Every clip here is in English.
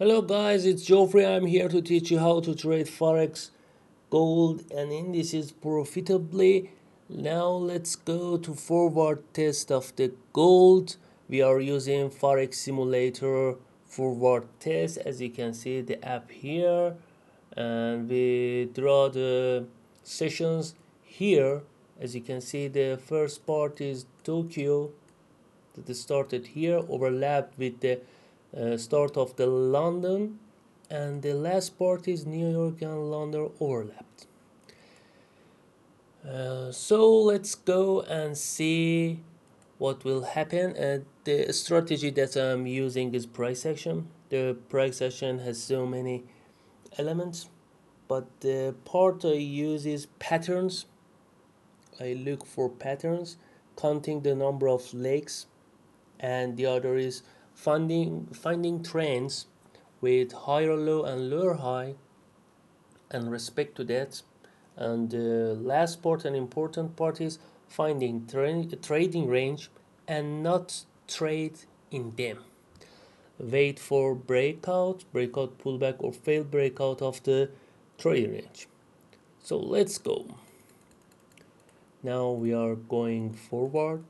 Hello guys, it's Geoffrey. I'm here to teach you how to trade Forex, gold and indices profitably. Now let's go to forward test of the gold. We are using Forex simulator forward test. As you can see the app here, and we draw the sessions here. As you can see, the first part is Tokyo that started here, overlapped with the start of the London, and the last part is New York and London overlapped. So let's go and see what will happen. The strategy that I'm using is price action. The price action has so many elements, but the part I use is patterns. I look for patterns, counting the number of legs, and the other is finding trends with higher low and lower high and respect to that. And the last part and important part is finding trading range and not trade in them. Wait for breakout pullback, or failed breakout of the trading range. So let's go. Now we are going forward.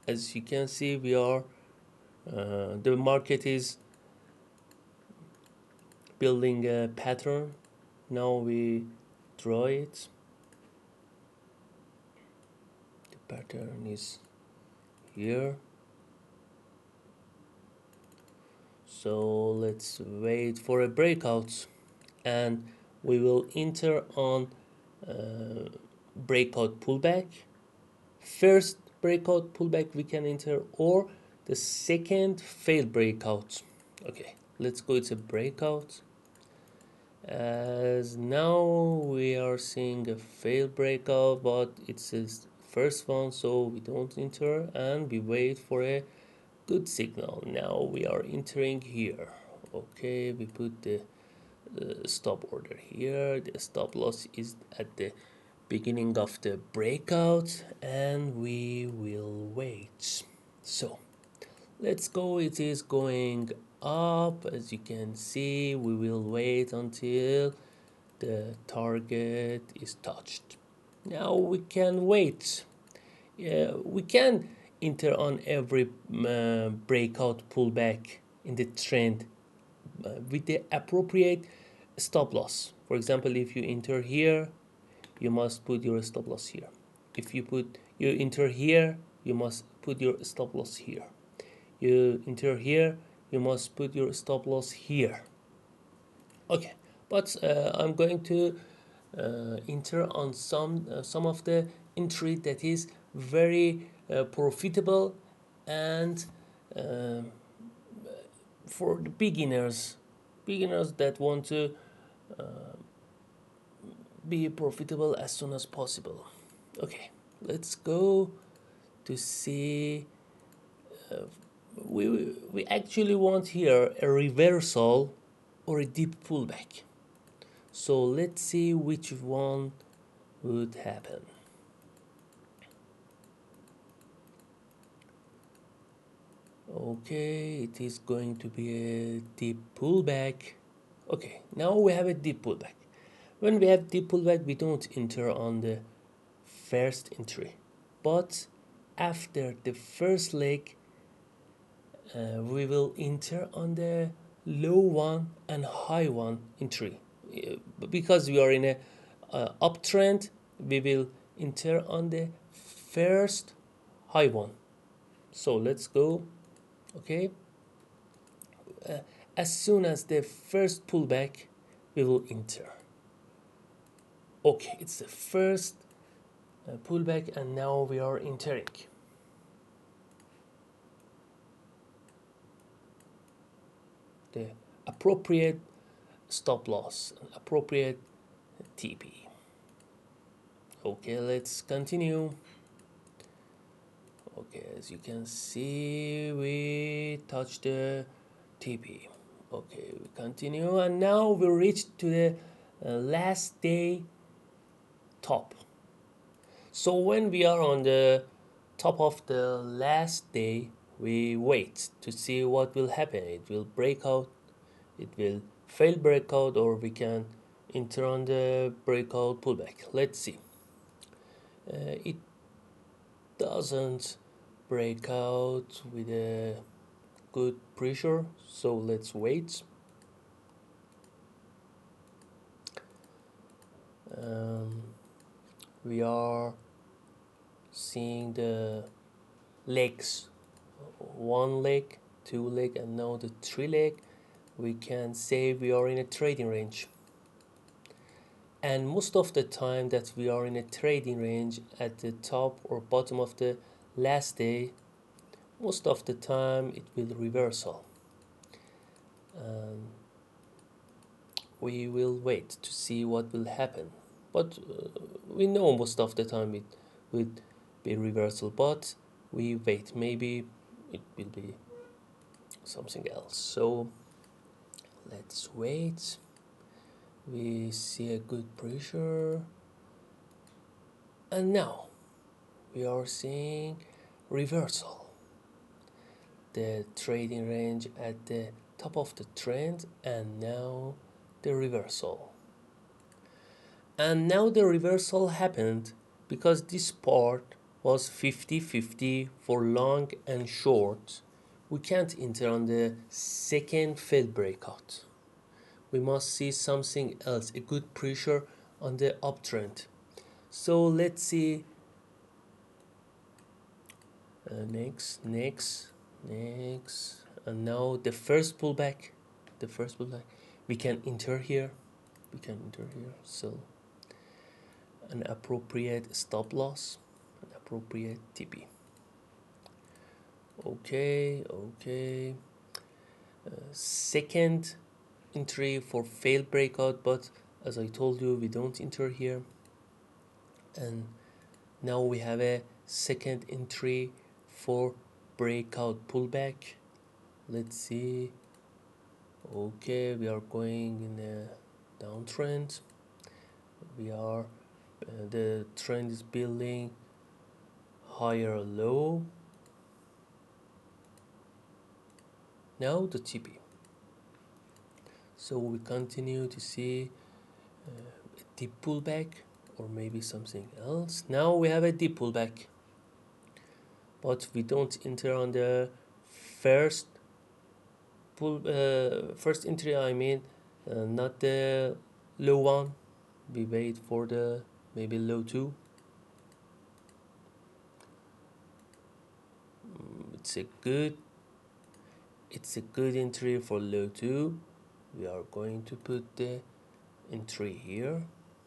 As you can see, we are the market is building a pattern. Now we draw it. The pattern is here. So let's wait for a breakout, and we will enter on breakout pullback. First breakout pullback we can enter, or the second failed breakout. Okay, let's go. It's a breakout. As now we are seeing a failed breakout, but it's the first one, so we don't enter and we wait for a good signal. Now we are entering here. Okay, we put the stop order here. The stop loss is at the beginning of the breakout, and we will wait. So let's go. It is going up. As you can see, we will wait until the target is touched. Now we can wait. We can enter on every breakout pullback in the trend with the appropriate stop loss. For example, if you enter here, you must put your stop loss here. If you enter here, you must put your stop loss here. You enter here, you must put your stop loss here. Okay, but I'm going to enter on some of the entry that is very profitable, and uh, for the beginners that want to be profitable as soon as possible. Okay, let's go to see. We actually want here a reversal or a deep pullback. So let's see which one would happen. Okay, it is going to be a deep pullback. Okay, now we have a deep pullback. When we have deep pullback, we don't enter on the first entry, but after the first leg, we will enter on the low one and high one entry. Because we are in a uptrend, we will enter on the first high one. So let's go. Okay, as soon as the first pullback, we will enter. Okay, it's the first pullback, and now we are entering. The appropriate stop loss, appropriate TP. Okay, let's continue. Okay, as you can see, we touch the TP. Okay, we continue, and now we reach to the last day top. So when we are on the top of the last day, we wait to see what will happen. It will break out it will fail breakout, or we can enter on the breakout pullback. Let's see. It doesn't break out with a good pressure, so let's wait. um, we are seeing the legs, one leg, two leg, and now the three leg. We can say we are in a trading range, and most of the time that we are in a trading range at the top or bottom of the last day, most of the time it will reversal. We will wait to see what will happen, but we know most of the time it would be reversal, but we wait, maybe it will be something else. So let's wait. We see a good pressure, and now we are seeing reversal, the trading range at the top of the trend, and now the reversal. And now the reversal happened because this part was 50-50 for long and short. We can't enter on the second failed breakout. We must see something else, a good pressure on the uptrend. So let's see. Next, and now the first pullback. We can enter here. So an appropriate stop loss, an appropriate TP. Okay. Second entry for failed breakout, but as I told you, we don't enter here. And now we have a second entry for breakout pullback. Let's see. Okay, we are going in a downtrend. We are the trend is building higher low. Now the TP. So we continue to see a deep pullback, or maybe something else. Now we have a deep pullback, but we don't enter on the first first entry. I mean, not the low one. We wait for the maybe low two. It's a good entry for low two. We are going to put the entry here.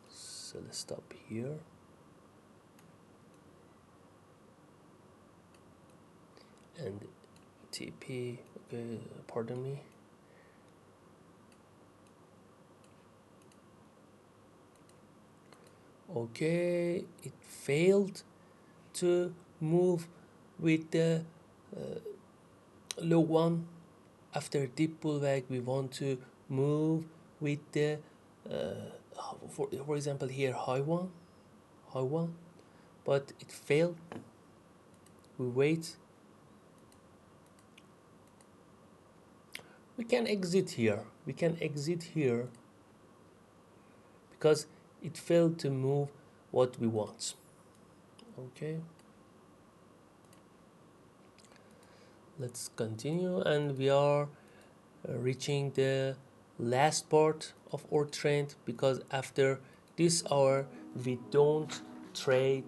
So let's stop here. And TP, okay, pardon me. Okay, it failed to move with the low one. After deep pullback, we want to move with the for example here high one, but it failed. We wait. We can exit here. Because it failed to move what we want. Okay. Let's continue, and we are reaching the last part of our trend, because after this hour we don't trade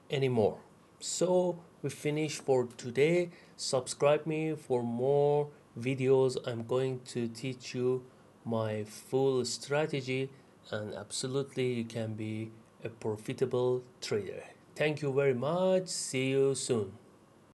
anymore. So we finish for today. Subscribe me for more videos. I'm going to teach you my full strategy, and absolutely you can be a profitable trader. Thank you very much. See you soon.